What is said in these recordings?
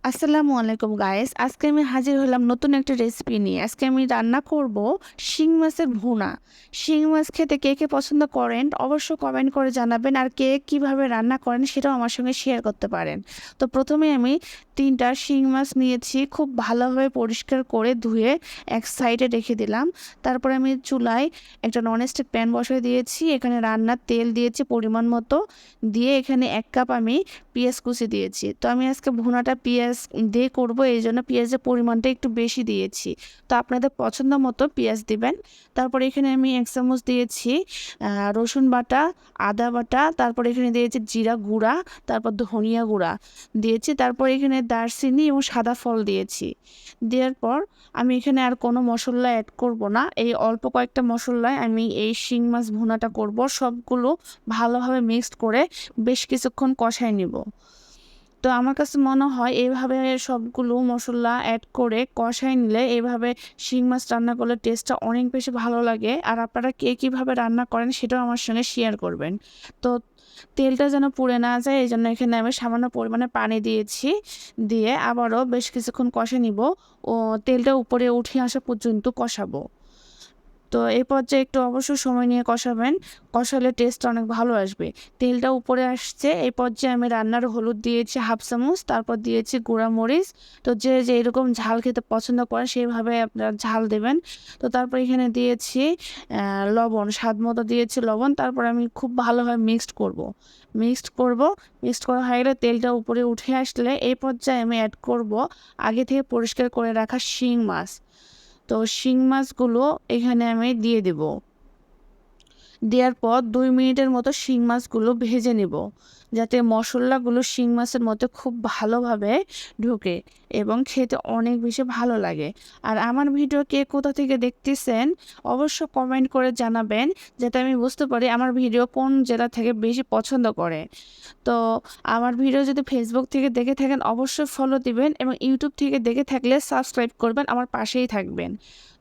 আসসালামু আলাইকুম গাইস। আজকে আমি হাজির হলাম নতুন একটা রেসিপি নিয়ে। আজকে আমি রান্না করব শিং মাছের ভুনা। শিং মাছ খেতে কে কে পছন্দ করেন অবশ্য কমেন্ট করে জানাবেন, আর কে কিভাবে রান্না করেন সেটাও আমার সঙ্গে শেয়ার করতে পারেন। তো প্রথমে আমি 3টা শিং মাছ নিয়েছি, খুব ভালোভাবে পরিষ্কার করে ধুয়ে এক সাইডে রেখে দিলাম। তারপরে আমি চুলায় একটা ননস্টিক প্যান বসিয়ে দিয়েছি, এখানে রান্নার তেল দিয়েছি পরিমাণ মতো, দিয়ে এখানে 1 কাপ আমি পেঁয়াজ কুচি দিয়েছি। তো আমি আজকে ভুনাটা পেঁয়াজ দিয়ে করব, এই জন্য পেঁয়াজের পরিমাণটা একটু বেশি দিয়েছি। তো আপনাদের পছন্দ মতো পেঁয়াজ দিবেন। তারপরে এখানে আমি 1 চামচ দিয়েছি রসুন বাটা, আদা বাটা, তারপরে এখানে দিয়েছি জিরা গুঁড়া, তারপর ধনিয়া গুঁড়া দিয়েছি, তারপর এখানে দারচিনি এবং সাদা ফল দিয়েছি। দেওয়ার পর আমি এখানে আর কোনো মশলা অ্যাড করব না, এই অল্প কয়েকটা মশলায় আমি এই শিং মাছ ভুনাটা করব। সবগুলো ভালোভাবে মিক্সড করে বেশ কিছুক্ষণ কষায় নিব। তো আমার কাছে মনে হয় এইভাবে সবগুলো মশলা অ্যাড করে কষায় নিলে, এইভাবে শিং মাছ রান্না করলে টেস্টটা অনেক বেশি ভালো লাগে। আর আপনারা কে কীভাবে রান্না করেন সেটাও আমার সঙ্গে শেয়ার করবেন। তো তেলটা যেন পুড়ে না যায় এই জন্য এখানে আমি সামান্য পরিমাণে পানি দিয়েছি, দিয়ে আবারও বেশ কিছুক্ষণ কষে নিব ও তেলটা উপরে উঠে আসা পর্যন্ত কষাবো। তো এই পর্যায়ে একটু অবশ্যই সময় নিয়ে কষাবেন, কষালে টেস্ট অনেক ভালো আসবে। তেলটা উপরে আসছে, এই পর্যায়ে আমি রান্নার হলুদ দিয়েছি 1/2 চামচ, তারপর দিয়েছি গুঁড়া মরিচ। তো যে যে এরকম ঝাল খেতে পছন্দ করেন সেইভাবে আপনারা ঝাল দেবেন। তো তারপর এখানে দিয়েছি লবণ, স্বাদ মতো দিয়েছি লবণ। তারপর আমি খুব ভালোভাবে মিক্সড করা হয়ে গেলে তেলটা উপরে উঠে আসলে এই পর্যায়ে আমি অ্যাড করব আগে থেকে পরিষ্কার করে রাখা শিং মাছ। তো শিং মাছগুলো এখানে আমি দিয়ে দেব। দেওয়ার পর 2 মিনিটের মতো শিং মাছগুলো ভেজে নেব, যাতে মশলাগুলো শিং মাছের মধ্যে খুব ভালোভাবে ঢোকে এবং খেতে অনেক বেশি ভালো লাগে। আর আমার ভিডিও কে কোথা থেকে দেখতেছেন অবশ্য কমেন্ট করে জানাবেন, যাতে আমি বুঝতে পারি আমার ভিডিও কোন জেলা থেকে বেশি পছন্দ করে। তো আমার ভিডিও যদি ফেসবুক থেকে দেখে থাকেন অবশ্যই ফলো দিবেন, এবং ইউটিউব থেকে দেখে থাকলে সাবস্ক্রাইব করবেন, আমার পাশেই থাকবেন।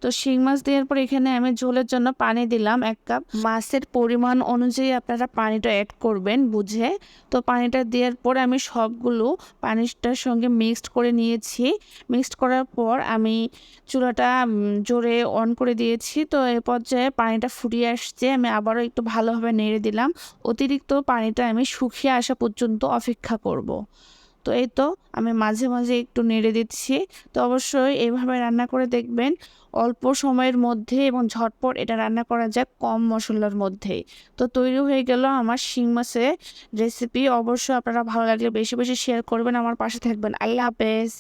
তো শিং মাছ দেওয়ার পর এখানে আমি ঝোলের জন্য পানি দিলাম 1 কাপ। মাছের পরিমাণ অনুযায়ী আপনারা পানিটা অ্যাড করবেন বুঝে। তো পানিটা দেওয়ার পর আমি সবগুলো পানিটার সঙ্গে মিক্সড করে নিয়েছি। মিক্সড করার পর আমি চুলাটা জোরে অন করে দিয়েছি। তো এই পর্যায়ে পানিটা ফুটিয়ে আসছে, আমি আবারও একটু ভালোভাবে নেড়ে দিলাম। অতিরিক্ত পানিটা আমি শুকিয়ে আসা পর্যন্ত অপেক্ষা করব। তো এই তো আমি মাঝে মাঝে একটু নেড়ে দিচ্ছি। তো অবশ্যই এইভাবে রান্না করে দেখবেন, অল্প সময়ের মধ্যে এবং ঝটপট এটা রান্না করা যায় কম মশলার মধ্যেই। তো তৈরি হয়ে গেল আমার শিং মাছের রেসিপি। অবশ্যই আপনারা ভালো লাগলে বেশি বেশি শেয়ার করবেন, আমার পাশে থাকবেন। আল্লাহ হাফেজ।